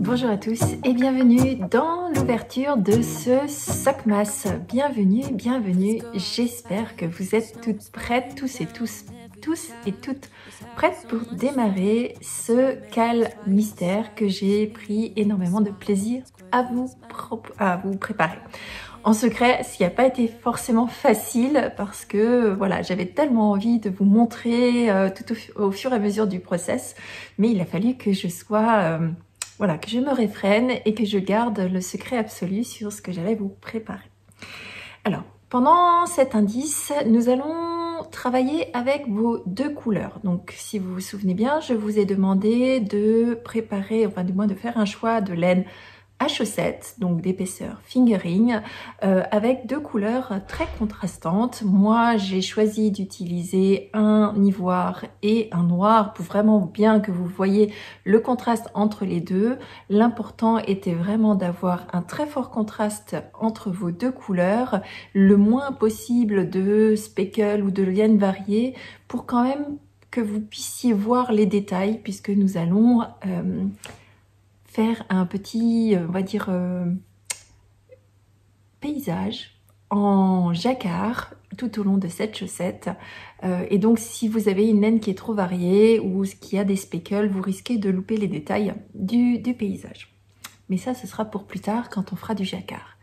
Bonjour à tous et bienvenue dans l'ouverture de ce Socmas. Bienvenue, j'espère que vous êtes toutes prêtes, tous et toutes prêtes pour démarrer ce cal mystère que j'ai pris énormément de plaisir à vous préparer. En secret, ce qui n'a pas été forcément facile parce que voilà, j'avais tellement envie de vous montrer tout au fur et à mesure du process, mais il a fallu que je sois... Voilà, que je me réfrène et que je garde le secret absolu sur ce que j'allais vous préparer. Alors, pendant cet indice, nous allons travailler avec vos deux couleurs. Donc, si vous vous souvenez bien, je vous ai demandé de préparer, enfin du moins de faire un choix de laine à chaussettes, donc d'épaisseur fingering, avec deux couleurs très contrastantes. Moi, j'ai choisi d'utiliser un ivoire et un noir pour vraiment bien que vous voyez le contraste entre les deux. L'important était vraiment d'avoir un très fort contraste entre vos deux couleurs, le moins possible de speckle ou de laine variée pour quand même que vous puissiez voir les détails puisque nous allons... faire un petit, on va dire, paysage en jacquard tout au long de cette chaussette. Et donc, si vous avez une laine qui est trop variée ou qui a des speckles, vous risquez de louper les détails du paysage. Mais ça, ce sera pour plus tard quand on fera du jacquard.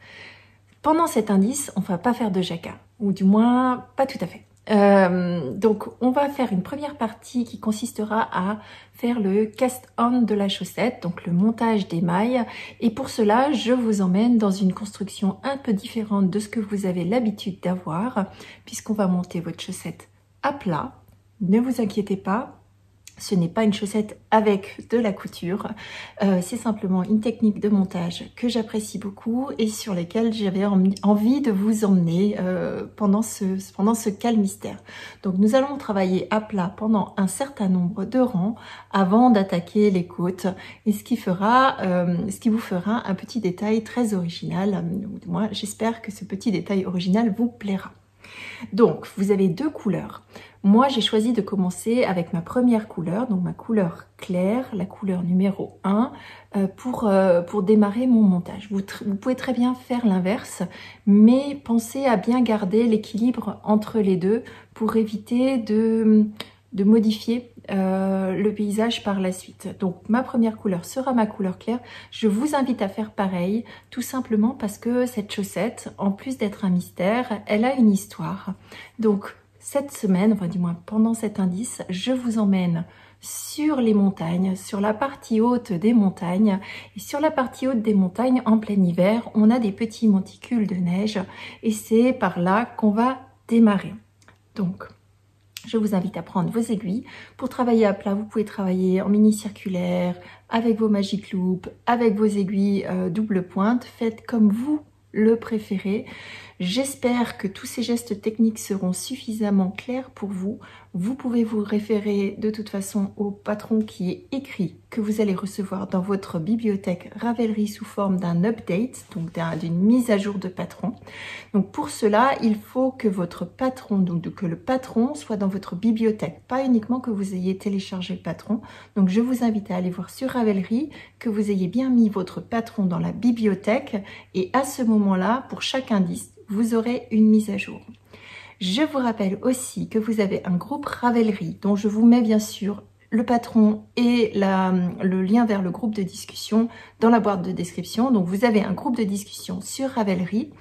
Pendant cet indice, on ne va pas faire de jacquard, ou du moins, pas tout à fait. Donc on va faire une première partie qui consistera à faire le cast-on de la chaussette, donc le montage des mailles, et pour cela je vous emmène dans une construction un peu différente de ce que vous avez l'habitude d'avoir, puisqu'on va monter votre chaussette à plat. Ne vous inquiétez pas, ce n'est pas une chaussette avec de la couture, c'est simplement une technique de montage que j'apprécie beaucoup et sur lesquelles j'avais envie de vous emmener pendant ce cal mystère. Donc nous allons travailler à plat pendant un certain nombre de rangs avant d'attaquer les côtes, et ce qui vous fera un petit détail très original. Moi, j'espère que ce petit détail original vous plaira. Donc, vous avez deux couleurs. Moi, j'ai choisi de commencer avec ma première couleur, donc ma couleur claire, la couleur numéro 1, pour démarrer mon montage. Vous pouvez très bien faire l'inverse, mais pensez à bien garder l'équilibre entre les deux pour éviter de modifier le paysage par la suite. Donc ma première couleur sera ma couleur claire. Je vous invite à faire pareil, tout simplement parce que cette chaussette, en plus d'être un mystère, elle a une histoire. Donc cette semaine, enfin du moins pendant cet indice, je vous emmène sur les montagnes, sur la partie haute des montagnes. Et sur la partie haute des montagnes, en plein hiver, on a des petits monticules de neige et c'est par là qu'on va démarrer. Donc, je vous invite à prendre vos aiguilles. Pour travailler à plat, vous pouvez travailler en mini circulaire, avec vos Magic Loop, avec vos aiguilles double pointe. Faites comme vous le préférez. J'espère que tous ces gestes techniques seront suffisamment clairs pour vous. Vous pouvez vous référer de toute façon au patron qui est écrit, que vous allez recevoir dans votre bibliothèque Ravelry sous forme d'un update, donc d'une mise à jour de patron. Donc pour cela, il faut que votre patron, donc que le patron soit dans votre bibliothèque, pas uniquement que vous ayez téléchargé le patron. Donc je vous invite à aller voir sur Ravelry, que vous ayez bien mis votre patron dans la bibliothèque, et à ce moment-là, pour chaque indice, vous aurez une mise à jour. Je vous rappelle aussi que vous avez un groupe Ravelry dont je vous mets bien sûr le patron et le lien vers le groupe de discussion dans la boîte de description. Donc vous avez un groupe de discussion sur Ravelry,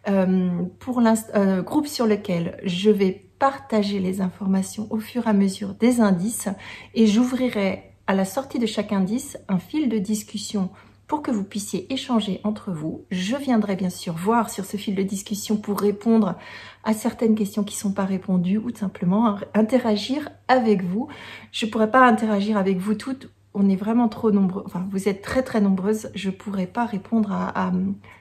groupe sur lequel je vais partager les informations au fur et à mesure des indices, et j'ouvrirai à la sortie de chaque indice un fil de discussion pour que vous puissiez échanger entre vous. Je viendrai bien sûr voir sur ce fil de discussion pour répondre à certaines questions qui ne sont pas répondues ou tout simplement interagir avec vous. Je ne pourrais pas interagir avec vous toutes, on est vraiment trop nombreux, enfin vous êtes très nombreuses, je ne pourrais pas répondre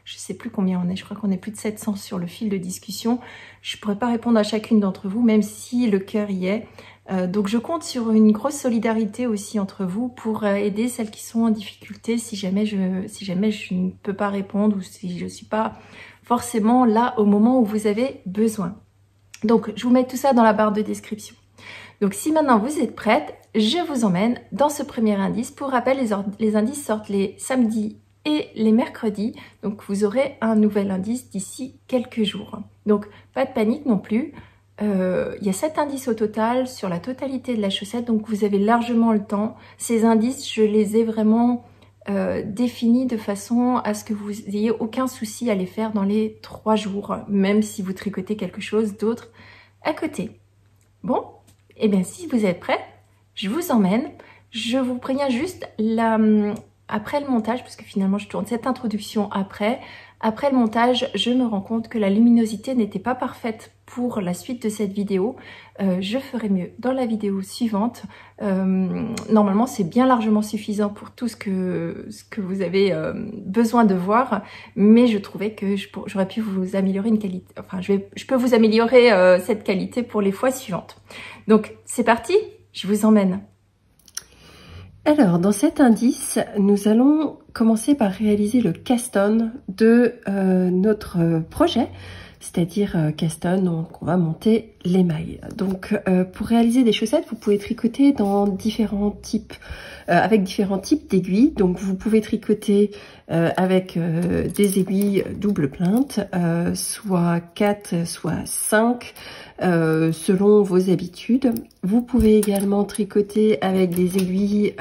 je ne sais plus combien on est, je crois qu'on est plus de 700 sur le fil de discussion. Je ne pourrais pas répondre à chacune d'entre vous, même si le cœur y est. Donc je compte sur une grosse solidarité aussi entre vous pour aider celles qui sont en difficulté si jamais je ne peux pas répondre ou si je ne suis pas forcément là au moment où vous avez besoin. Donc je vous mets tout ça dans la barre de description. Donc si maintenant vous êtes prête, je vous emmène dans ce premier indice. Pour rappel, les indices sortent les samedis et les mercredis. Donc vous aurez un nouvel indice d'ici quelques jours. Donc pas de panique non plus. Il y a 7 indices au total sur la totalité de la chaussette. Donc vous avez largement le temps. Ces indices, je les ai vraiment définis de façon à ce que vous n'ayez aucun souci à les faire dans les 3 jours. Même si vous tricotez quelque chose d'autre à côté. Bon, et bien si vous êtes prêts, je vous emmène. Je vous préviens juste après le montage, parce que finalement je tourne cette introduction après. Après le montage, je me rends compte que la luminosité n'était pas parfaite pour la suite de cette vidéo. Je ferai mieux dans la vidéo suivante. Normalement, c'est bien largement suffisant pour tout ce que vous avez besoin de voir. Mais je trouvais que j'aurais pu vous améliorer une qualité. Enfin, je peux vous améliorer cette qualité pour les fois suivantes. Donc, c'est parti, je vous emmène. Alors, dans cet indice, nous allons commencer par réaliser le cast-on de notre projet, c'est-à-dire cast-on, donc on va monter l'émail. Donc, pour réaliser des chaussettes, vous pouvez tricoter dans différents types, avec différents types d'aiguilles. Donc, vous pouvez tricoter avec des aiguilles double pleinte, soit 4, soit 5, selon vos habitudes. Vous pouvez également tricoter avec des aiguilles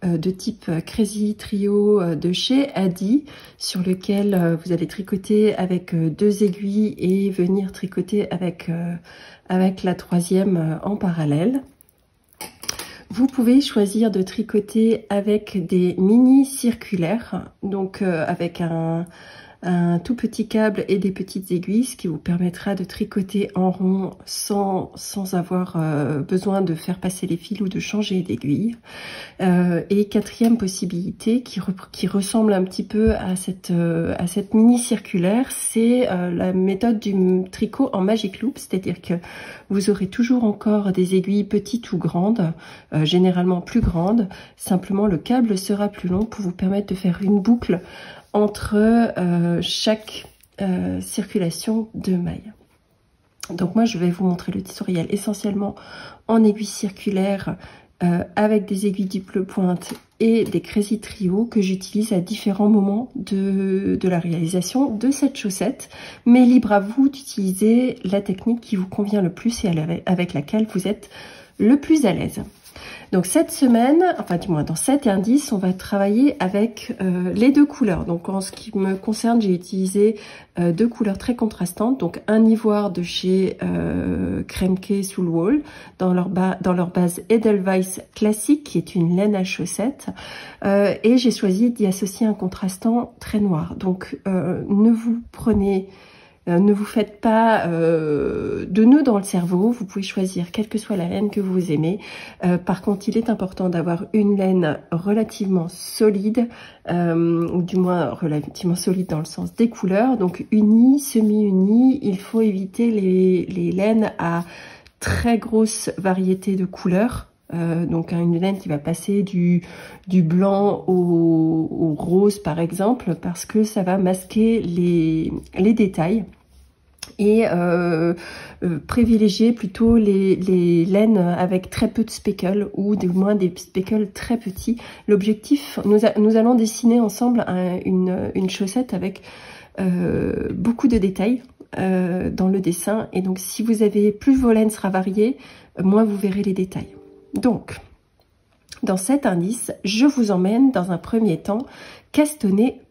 de type Crazy Trio de chez Adi, sur lequel vous allez tricoter avec 2 aiguilles et venir tricoter avec la 3e en parallèle. Vous pouvez choisir de tricoter avec des mini circulaires, donc avec un tout petit câble et des petites aiguilles, ce qui vous permettra de tricoter en rond sans avoir besoin de faire passer les fils ou de changer d'aiguille. Et 4e possibilité qui ressemble un petit peu à cette mini circulaire, c'est la méthode du tricot en magic loop, c'est-à-dire que vous aurez toujours encore des aiguilles petites ou grandes, généralement plus grandes, simplement le câble sera plus long pour vous permettre de faire une boucle entre chaque circulation de mailles. Donc moi je vais vous montrer le tutoriel essentiellement en aiguille circulaire avec des aiguilles double pointe et des Crazy Trio que j'utilise à différents moments de la réalisation de cette chaussette, mais libre à vous d'utiliser la technique qui vous convient le plus et avec laquelle vous êtes le plus à l'aise. Donc cette semaine, enfin du moins dans cet indice, on va travailler avec les 2 couleurs. Donc en ce qui me concerne, j'ai utilisé 2 couleurs très contrastantes. Donc un ivoire de chez Kremke Soulwall dans leur base Edelweiss classique, qui est une laine à chaussette. Et j'ai choisi d'y associer un contrastant très noir. Donc ne vous faites pas de nœuds dans le cerveau, vous pouvez choisir quelle que soit la laine que vous aimez. Par contre, il est important d'avoir une laine relativement solide, ou du moins relativement solide dans le sens des couleurs. Donc unie, semi-unie, il faut éviter les laines à très grosse variété de couleurs. Donc une laine qui va passer du blanc au rose par exemple, parce que ça va masquer les détails. Et privilégier plutôt les laines avec très peu de speckles ou du moins des speckles très petits. L'objectif, nous allons dessiner ensemble une chaussette avec beaucoup de détails dans le dessin, et donc si vous avez plus vos laines sera variée, moins vous verrez les détails. Donc dans cet indice, je vous emmène dans un premier temps castonner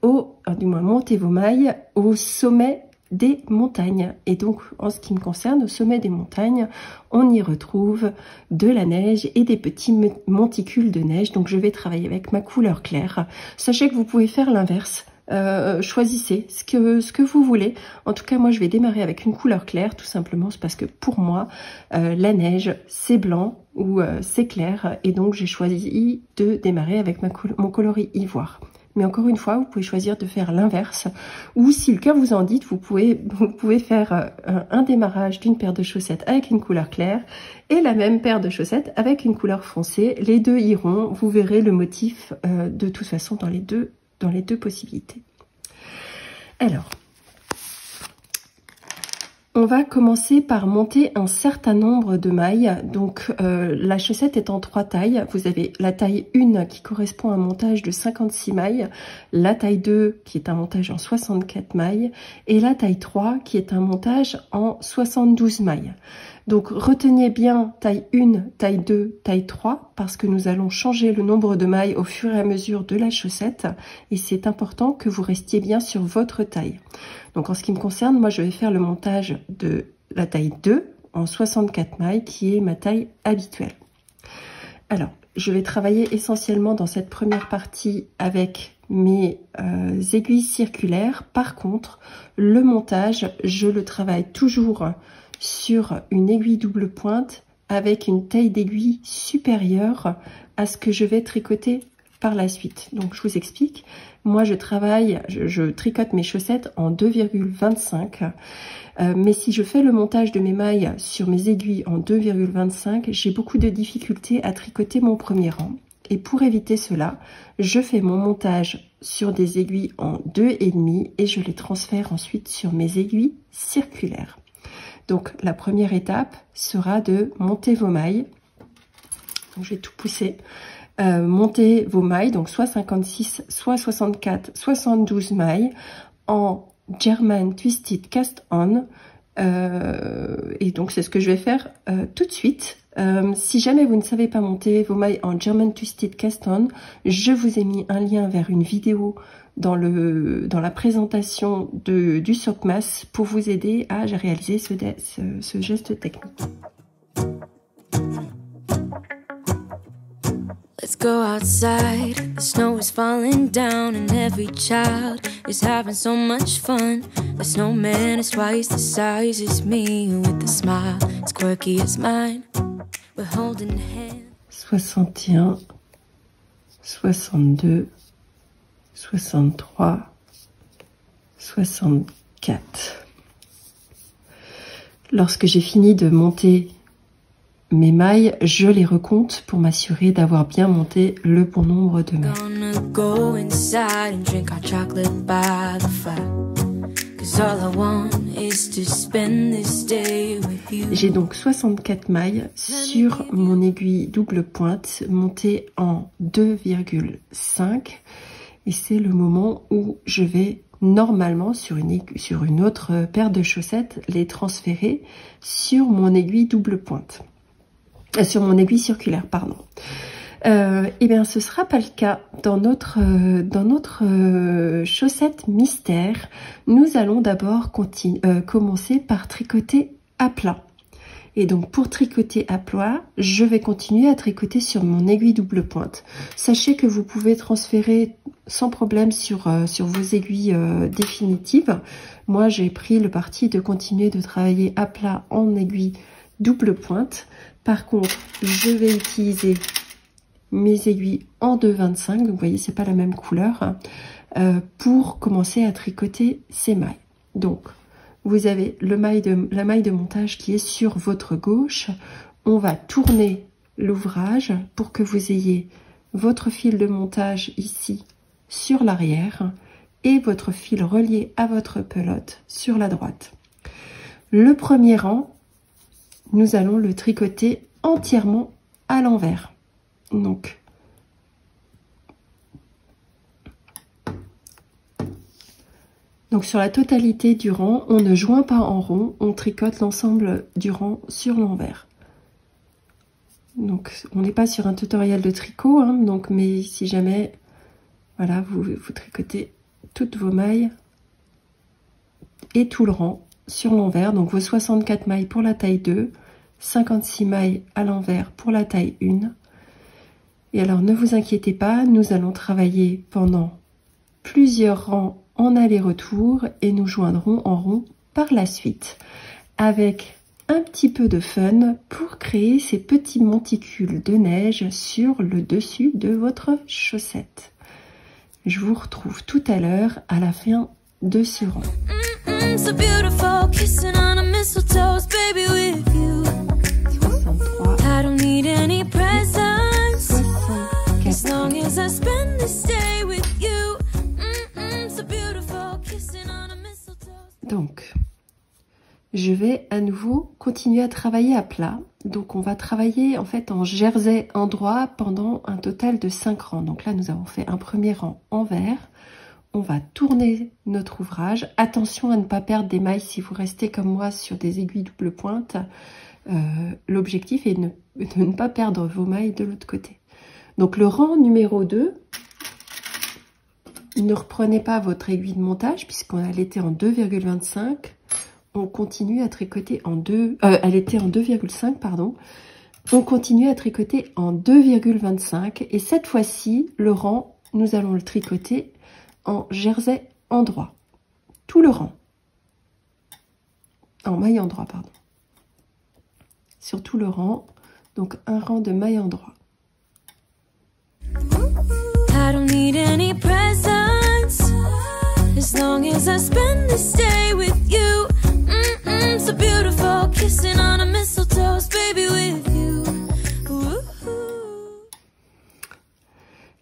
du moins monter vos mailles au sommet des montagnes. Et donc en ce qui me concerne, au sommet des montagnes, on y retrouve de la neige et des petits monticules de neige. Donc je vais travailler avec ma couleur claire. Sachez que vous pouvez faire l'inverse. Choisissez ce que vous voulez. En tout cas, moi je vais démarrer avec une couleur claire, tout simplement parce que pour moi la neige c'est blanc ou c'est clair, et donc j'ai choisi de démarrer avec mon coloris ivoire. Mais encore une fois, vous pouvez choisir de faire l'inverse, ou si le cœur vous en dit, vous pouvez faire un démarrage d'une paire de chaussettes avec une couleur claire et la même paire de chaussettes avec une couleur foncée. Les deux iront, vous verrez le motif de toute façon dans les deux possibilités. Alors, On va commencer par monter un certain nombre de mailles. Donc la chaussette est en 3 tailles. Vous avez la taille 1 qui correspond à un montage de 56 mailles, la taille 2 qui est un montage en 64 mailles et la taille 3 qui est un montage en 72 mailles. Donc retenez bien taille 1, taille 2, taille 3 parce que nous allons changer le nombre de mailles au fur et à mesure de la chaussette et c'est important que vous restiez bien sur votre taille. Donc en ce qui me concerne, moi je vais faire le montage de la taille 2 en 64 mailles qui est ma taille habituelle. Alors je vais travailler essentiellement dans cette première partie avec mes aiguilles circulaires. Par contre, le montage, je le travaille toujours sur une aiguille double pointe avec une taille d'aiguille supérieure à ce que je vais tricoter par la suite. Donc je vous explique, moi je tricote mes chaussettes en 2,25 mais si je fais le montage de mes mailles sur mes aiguilles en 2,25, j'ai beaucoup de difficultés à tricoter mon premier rang. Et pour éviter cela, je fais mon montage sur des aiguilles en 2,5 et je les transfère ensuite sur mes aiguilles circulaires. Donc la première étape sera de monter vos mailles. Donc, je vais tout pousser. Montez vos mailles, donc soit 56, soit 64, 72 mailles en German Twisted Cast On. Et donc c'est ce que je vais faire tout de suite. Si jamais vous ne savez pas monter vos mailles en German Twisted Cast On, je vous ai mis un lien vers une vidéo dans la présentation du Sockmas pour vous aider à réaliser ce geste technique. Let's go outside, the snow is falling down and every child is having so much fun. The snowman is twice the size as me with a smile as quirky as mine. We're holding hands. 61, 62, 63, 64. Lorsque j'ai fini de monter mes mailles, je les recompte pour m'assurer d'avoir bien monté le bon nombre de mailles. J'ai donc 64 mailles sur mon aiguille double pointe montée en 2,5 et c'est le moment où je vais normalement sur une autre paire de chaussettes les transférer sur mon aiguille double pointe. Sur mon aiguille circulaire, pardon. Eh bien, ce sera pas le cas dans notre chaussette mystère. Nous allons d'abord commencer par tricoter à plat. Et donc, pour tricoter à plat, je vais continuer à tricoter sur mon aiguille double pointe. Sachez que vous pouvez transférer sans problème sur vos aiguilles définitives. Moi, j'ai pris le parti de continuer de travailler à plat en aiguille double pointe. Par contre, je vais utiliser mes aiguilles en 2,25, donc vous voyez, c'est pas la même couleur, pour commencer à tricoter ces mailles. Donc, vous avez la maille de montage qui est sur votre gauche. On va tourner l'ouvrage pour que vous ayez votre fil de montage ici sur l'arrière et votre fil relié à votre pelote sur la droite. Le premier rang, nous allons le tricoter entièrement à l'envers. Donc, sur la totalité du rang, on ne joint pas en rond, on tricote l'ensemble du rang sur l'envers. Donc, on n'est pas sur un tutoriel de tricot, hein, donc, mais si jamais, voilà, vous tricotez toutes vos mailles et tout le rang sur l'envers, donc vos 64 mailles pour la taille 2, 56 mailles à l'envers pour la taille 1. Et alors ne vous inquiétez pas, nous allons travailler pendant plusieurs rangs en aller-retour et nous joindrons en rond par la suite avec un petit peu de fun pour créer ces petits monticules de neige sur le dessus de votre chaussette. Je vous retrouve tout à l'heure à la fin de ce rang. So beautiful, kissing on a mistletoe's baby with you. 63. I don't need any presents as long as I spend this day with you. So beautiful, kissing on a mistletoe's. Donc, je vais à nouveau continuer à travailler à plat. Donc on va travailler en fait en jersey endroit pendant un total de 5 rangs. Donc là nous avons fait un premier rang envers. On va tourner notre ouvrage. Attention à ne pas perdre des mailles si vous restez comme moi sur des aiguilles double pointe. L'objectif est de ne pas perdre vos mailles de l'autre côté. Donc le rang numéro 2, ne reprenez pas votre aiguille de montage puisqu'elle était en 2,25. On continue à tricoter en elle était en 2,5 pardon. On continue à tricoter en 2,25 et cette fois-ci le rang nous allons le tricoter en jersey endroit. Tout le rang. En maille endroit pardon. Sur tout le rang, donc un rang de maille endroit. I don't need any presents as long as I spend this day with you. So beautiful, kissing on a mistletoe, baby with you.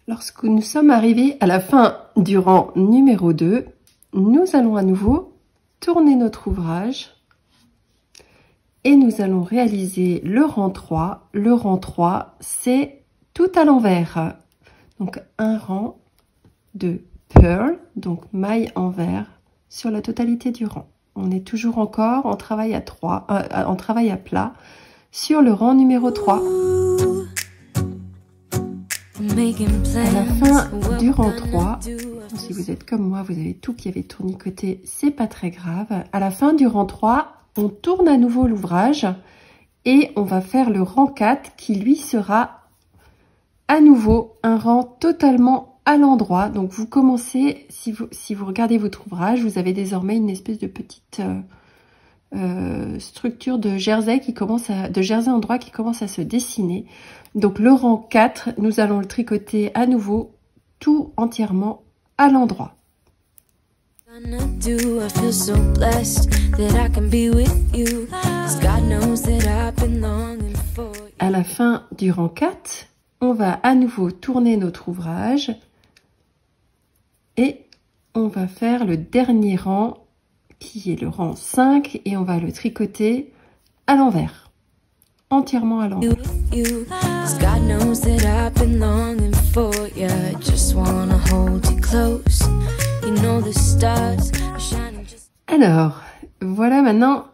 Lorsque nous sommes arrivés à la fin du rang numéro 2, nous allons à nouveau tourner notre ouvrage et nous allons réaliser le rang 3. Le rang 3, c'est tout à l'envers. Donc un rang de purl, donc maille envers, sur la totalité du rang. On est toujours encore en travail en travail à plat sur le rang numéro 3. À la fin du rang 3, si vous êtes comme moi, vous avez tout qui avait tournicoté, c'est pas très grave. À la fin du rang 3, on tourne à nouveau l'ouvrage et on va faire le rang 4 qui lui sera à nouveau un rang totalement à l'endroit. Donc vous commencez, si vous regardez votre ouvrage, vous avez désormais une espèce de petite structure de jersey endroit qui commence à se dessiner. Donc le rang 4, nous allons le tricoter à nouveau tout entièrement à l'endroit. À la fin du rang 4, on va à nouveau tourner notre ouvrage et on va faire le dernier rang qui est le rang 5 et on va le tricoter à l'envers, entièrement à l'envers. Alors, voilà maintenant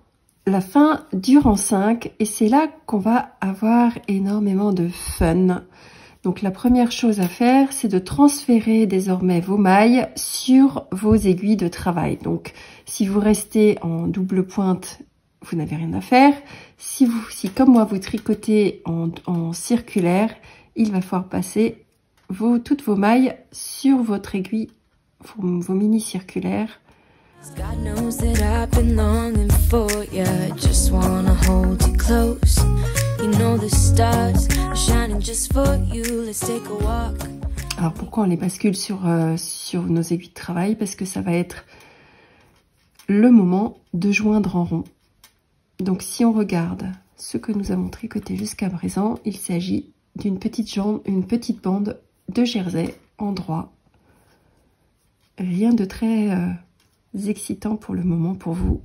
la fin du rang 5 et c'est là qu'on va avoir énormément de fun. Donc la première chose à faire, c'est de transférer désormais vos mailles sur vos aiguilles de travail. Donc si vous restez en double pointe, vous n'avez rien à faire. Si comme moi vous tricotez en circulaire, il va falloir passer toutes vos mailles sur votre aiguille, vos mini circulaires. God knows that I've been longing for you. Just wanna hold you close. You know the stars are shining just for you. Let's take a walk. Alors pourquoi on les bascule sur nos aiguilles de travail? Parce que ça va être le moment de joindre en rond. Donc si on regarde ce que nous avons tricoté jusqu'à présent, il s'agit d'une petite bande de jersey endroit. Rien de très excitant pour le moment pour vous,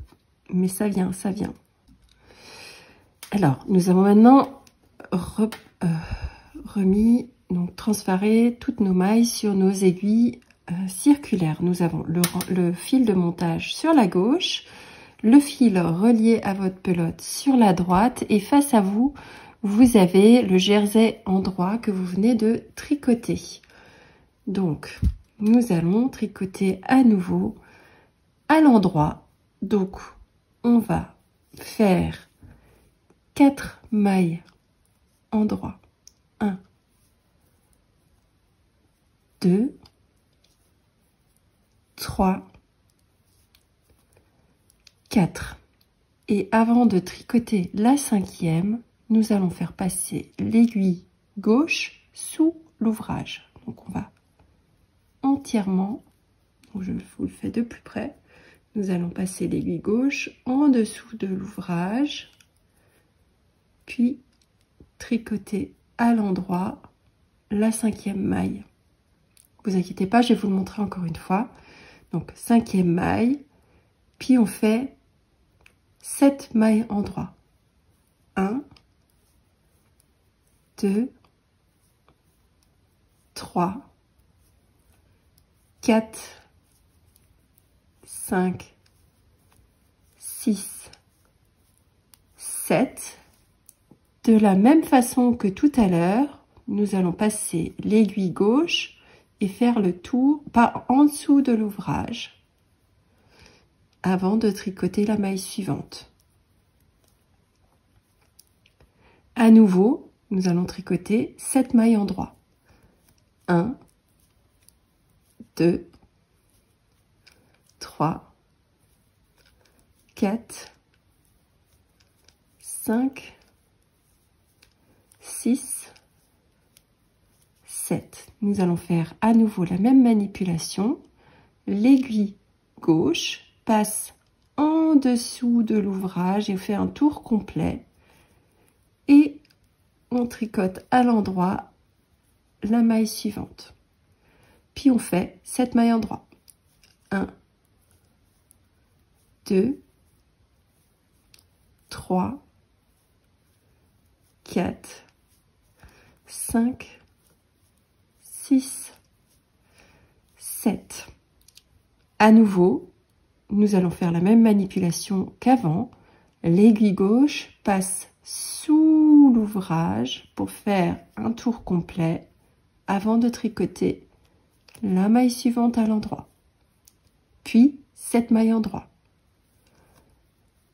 mais ça vient, ça vient. Alors, nous avons maintenant transféré toutes nos mailles sur nos aiguilles circulaires. Nous avons le fil de montage sur la gauche, le fil relié à votre pelote sur la droite et face à vous, vous avez le jersey endroit que vous venez de tricoter. Donc, nous allons tricoter à nouveau à l'endroit. Donc on va faire 4 mailles endroit. 1, 2, 3, 4. Et avant de tricoter la 5e, nous allons faire passer l'aiguille gauche sous l'ouvrage. Donc on va entièrement, je vous le fais de plus près, nous allons passer l'aiguille gauche en dessous de l'ouvrage, puis tricoter à l'endroit la 5e maille. Vous inquiétez pas, je vais vous le montrer encore une fois. Donc 5e maille, puis on fait 7 mailles en droit. 1, 2, 3, 4, 5, 6, 7. De la même façon que tout à l'heure, nous allons passer l'aiguille gauche et faire le tour par en dessous de l'ouvrage avant de tricoter la maille suivante. À nouveau, nous allons tricoter 7 mailles en droit. 1, 2, 3, 4, 5, 6, 7. Nous allons faire à nouveau la même manipulation. L'aiguille gauche passe en dessous de l'ouvrage et fait un tour complet. Et on tricote à l'endroit la maille suivante. Puis on fait 7 mailles en droit. 1, 2, 3, 4, 5, 6, 7. À nouveau, nous allons faire la même manipulation qu'avant. L'aiguille gauche passe sous l'ouvrage pour faire un tour complet avant de tricoter la maille suivante à l'endroit. Puis 7 mailles en droit.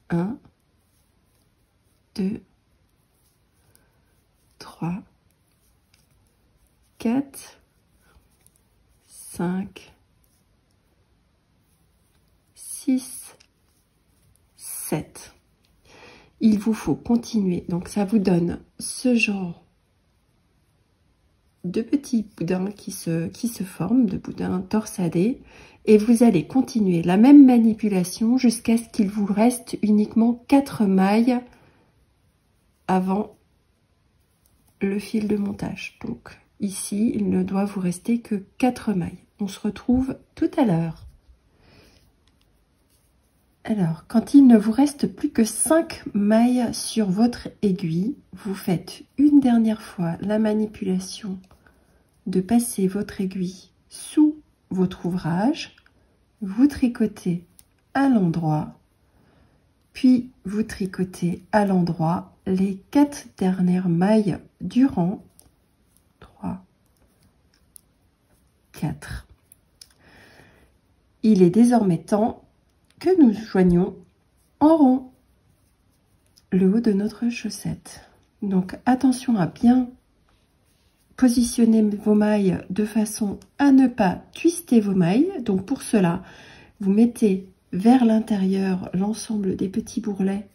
1, 2, 3, 4, 5, 6, 7. Il vous faut continuer. Donc ça vous donne ce genre de petits boudins qui se forment, de boudins torsadés. Et vous allez continuer la même manipulation jusqu'à ce qu'il vous reste uniquement 4 mailles avant le fil de montage. Donc ici, il ne doit vous rester que 4 mailles. On se retrouve tout à l'heure. Alors, quand il ne vous reste plus que 5 mailles sur votre aiguille, vous faites une dernière fois la manipulation de passer votre aiguille sous votre ouvrage, vous tricotez à l'endroit, puis vous tricotez à l'endroit les 4 dernières mailles du rang. 3, 4. Il est désormais temps que nous joignions en rond le haut de notre chaussette. Donc attention à bien positionner vos mailles de façon à ne pas twister vos mailles. Donc pour cela, vous mettez vers l'intérieur l'ensemble des petits bourrelets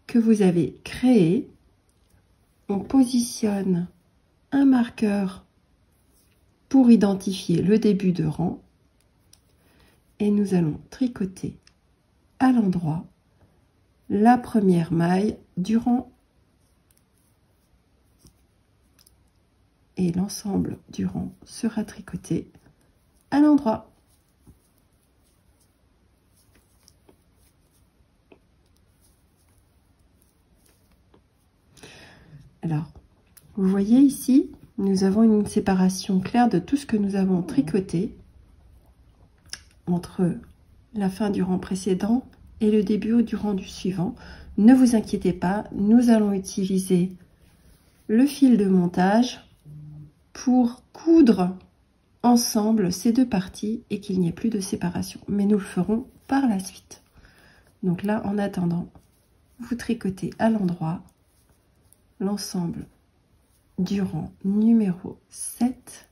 que vous avez créés. On positionne un marqueur pour identifier le début de rang et nous allons tricoter à l'endroit la première maille du rang et l'ensemble du rang sera tricoté à l'endroit. Alors, vous voyez ici, nous avons une séparation claire de tout ce que nous avons tricoté entre la fin du rang précédent et le début du rang du suivant. Ne vous inquiétez pas, nous allons utiliser le fil de montage pour coudre ensemble ces deux parties et qu'il n'y ait plus de séparation. Mais nous le ferons par la suite. Donc là, en attendant, vous tricotez à l'endroit l'ensemble du rang numéro 7.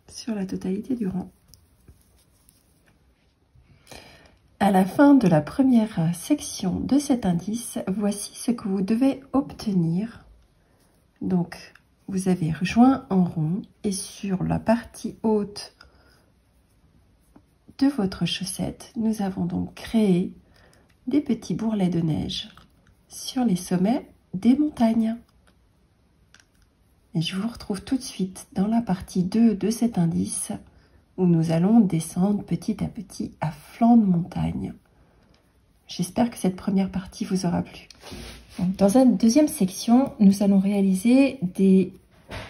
Sur la totalité du rang. À la fin de la première section de cet indice, voici ce que vous devez obtenir. Donc, vous avez rejoint en rond et sur la partie haute de votre chaussette, nous avons donc créé des petits bourrelets de neige sur les sommets des montagnes. Et je vous retrouve tout de suite dans la partie 2 de cet indice où nous allons descendre petit à petit à flanc de montagne. J'espère que cette première partie vous aura plu. Donc, dans cette deuxième section, nous allons réaliser des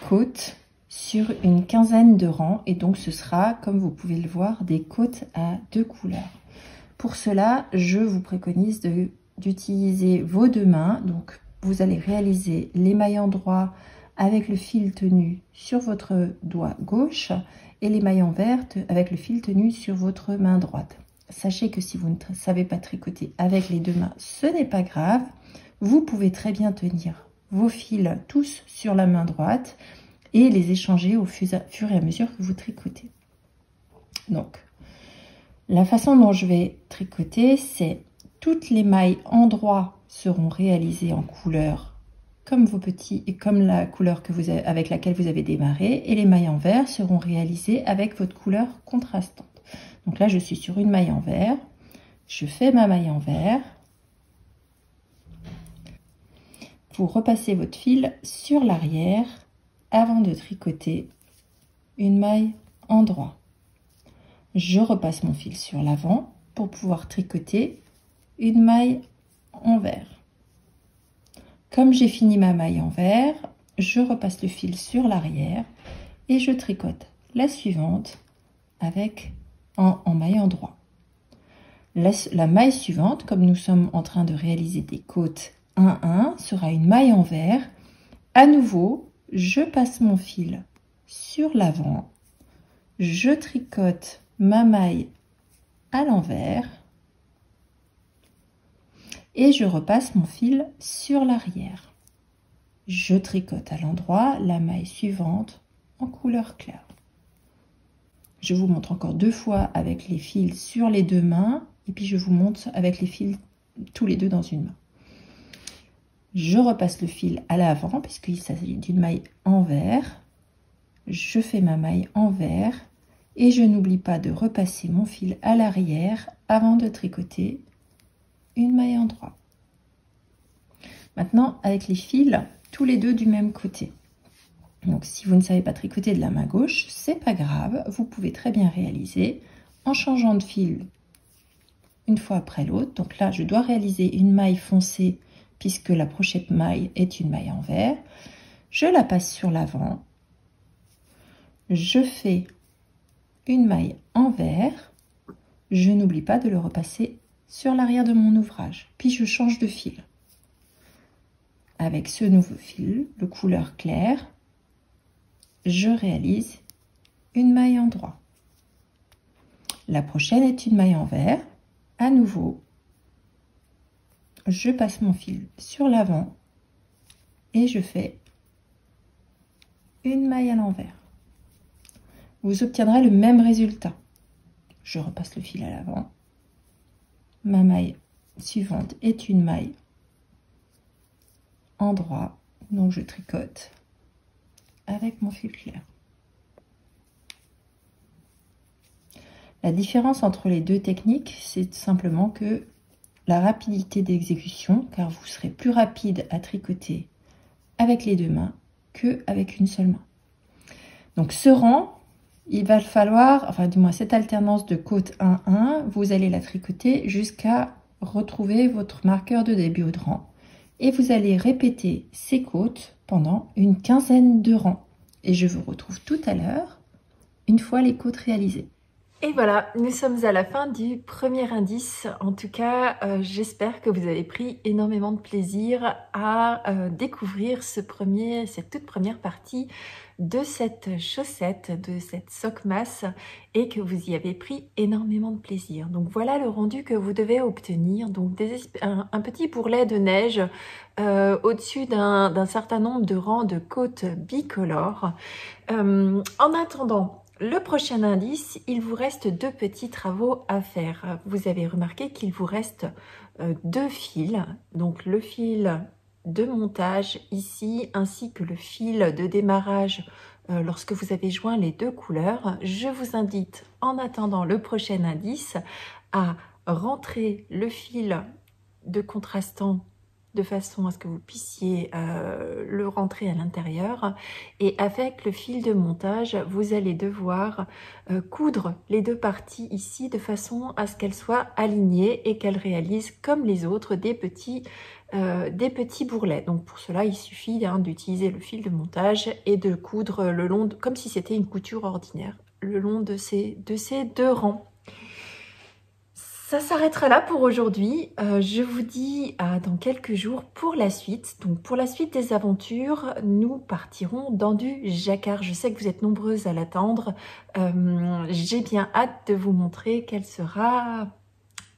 côtes sur une quinzaine de rangs. Et donc, ce sera, comme vous pouvez le voir, des côtes à 2 couleurs. Pour cela, je vous préconise d'utiliser vos 2 mains. Donc, vous allez réaliser l'émail endroit avec le fil tenu sur votre doigt gauche et l'émail envers avec le fil tenu sur votre main droite. Sachez que si vous ne savez pas tricoter avec les 2 mains, ce n'est pas grave. Vous pouvez très bien tenir vos fils tous sur la main droite et les échanger au fur et à mesure que vous tricotez. Donc, la façon dont je vais tricoter, c'est toutes les mailles endroits seront réalisées en couleur comme vos petits et comme la couleur que vous avez, avec laquelle vous avez démarré, et les mailles envers seront réalisées avec votre couleur contrastante. Donc là, je suis sur une maille envers, je fais ma maille envers, vous repassez votre fil sur l'arrière avant de tricoter une maille endroit. Je repasse mon fil sur l'avant pour pouvoir tricoter une maille envers. Comme j'ai fini ma maille envers, je repasse le fil sur l'arrière et je tricote la suivante avec en maille endroit. La maille suivante, comme nous sommes en train de réaliser des côtes 1-1, sera une maille envers. À nouveau, je passe mon fil sur l'avant, je tricote ma maille à l'envers et je repasse mon fil sur l'arrière. Je tricote à l'endroit la maille suivante en couleur claire. Je vous montre encore 2 fois avec les fils sur les 2 mains et puis je vous montre avec les fils tous les 2 dans une main. Je repasse le fil à l'avant puisqu'il s'agit d'une maille envers. Je fais ma maille envers et je n'oublie pas de repasser mon fil à l'arrière avant de tricoter une maille endroit. Maintenant, avec les fils, tous les 2 du même côté. Donc, si vous ne savez pas tricoter de la main gauche, c'est pas grave. Vous pouvez très bien réaliser en changeant de fil une fois après l'autre. Donc là, je dois réaliser une maille foncée puisque la prochaine maille est une maille envers. Je la passe sur l'avant. Je fais une maille envers. Je n'oublie pas de le repasser sur l'arrière de mon ouvrage. Puis je change de fil. Avec ce nouveau fil de couleur claire, je réalise une maille endroit. La prochaine est une maille envers. À nouveau, je passe mon fil sur l'avant et je fais une maille à l'envers. Vous obtiendrez le même résultat. Je repasse le fil à l'avant. Ma maille suivante est une maille endroit, donc je tricote avec mon fil clair. La différence entre les 2 techniques, c'est simplement que la rapidité d'exécution, car vous serez plus rapide à tricoter avec les 2 mains qu'avec une seule main. Donc ce rang, il va falloir, enfin du moins cette alternance de côte 1-1, vous allez la tricoter jusqu'à retrouver votre marqueur de début de rang. Et vous allez répéter ces côtes pendant une quinzaine de rangs. Et je vous retrouve tout à l'heure, une fois les côtes réalisées. Et voilà, nous sommes à la fin du premier indice. En tout cas, j'espère que vous avez pris énormément de plaisir à découvrir cette toute première partie de cette chaussette, de cette sockmas, et que vous y avez pris énormément de plaisir. Donc voilà le rendu que vous devez obtenir. Donc un petit bourrelet de neige au-dessus d'un certain nombre de rangs de côtes bicolores. En attendant le prochain indice, il vous reste 2 petits travaux à faire. Vous avez remarqué qu'il vous reste 2 fils, donc le fil de montage ici, ainsi que le fil de démarrage lorsque vous avez joint les 2 couleurs. Je vous invite, en attendant le prochain indice, à rentrer le fil de contrastant de façon à ce que vous puissiez le rentrer à l'intérieur. Et avec le fil de montage, vous allez devoir coudre les deux parties ici de façon à ce qu'elles soient alignées et qu'elles réalisent comme les autres des petits bourrelets. Donc pour cela, il suffit d'utiliser le fil de montage et de coudre le long, comme si c'était une couture ordinaire, le long de ces deux rangs. Ça s'arrêtera là pour aujourd'hui. Je vous dis à dans quelques jours pour la suite. Donc pour la suite des aventures, nous partirons dans du jacquard. Je sais que vous êtes nombreuses à l'attendre. J'ai bien hâte de vous montrer quel sera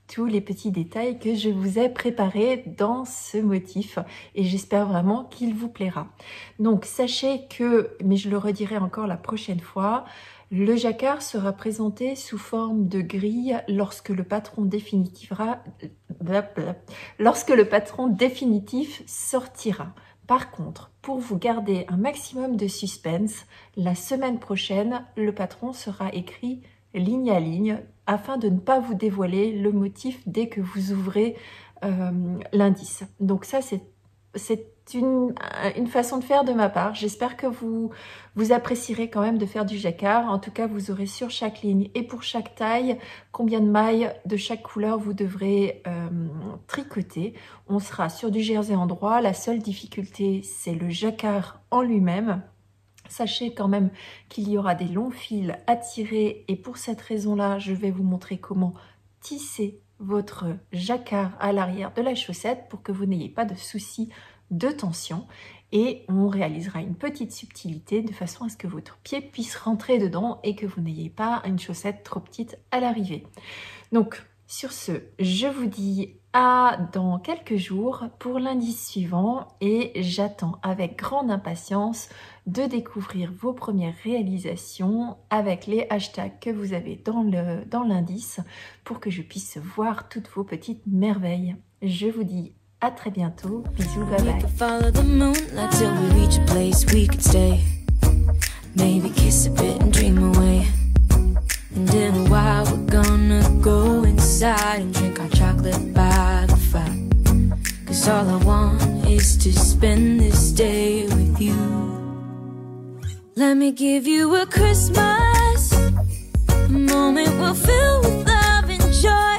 tous les petits détails que je vous ai préparés dans ce motif et j'espère vraiment qu'il vous plaira. Donc sachez que, mais je le redirai encore la prochaine fois, le jacquard sera présenté sous forme de grille lorsque le patron définitif sortira. Par contre, pour vous garder un maximum de suspense, la semaine prochaine, le patron sera écrit ligne à ligne afin de ne pas vous dévoiler le motif dès que vous ouvrez l'indice. Donc ça, c'est une façon de faire de ma part. J'espère que vous apprécierez quand même de faire du jacquard. En tout cas, vous aurez sur chaque ligne et pour chaque taille combien de mailles de chaque couleur vous devrez tricoter. On sera sur du jersey endroit. La seule difficulté, c'est le jacquard en lui-même. Sachez quand même qu'il y aura des longs fils à tirer et pour cette raison-là, je vais vous montrer comment tisser votre jacquard à l'arrière de la chaussette pour que vous n'ayez pas de soucis de tension. Et on réalisera une petite subtilité de façon à ce que votre pied puisse rentrer dedans et que vous n'ayez pas une chaussette trop petite à l'arrivée. Donc, sur ce, je vous dis à dans quelques jours pour l'indice suivant et j'attends avec grande impatience de découvrir vos premières réalisations avec les hashtags que vous avez dans l'indice pour que je puisse voir toutes vos petites merveilles. Je vous dis à très bientôt. Bisous, bye bye. And in a while we're gonna go inside and drink our chocolate by the fire. 'Cause all I want is to spend this day with you. Let me give you a Christmas, a moment we'll fill with love and joy.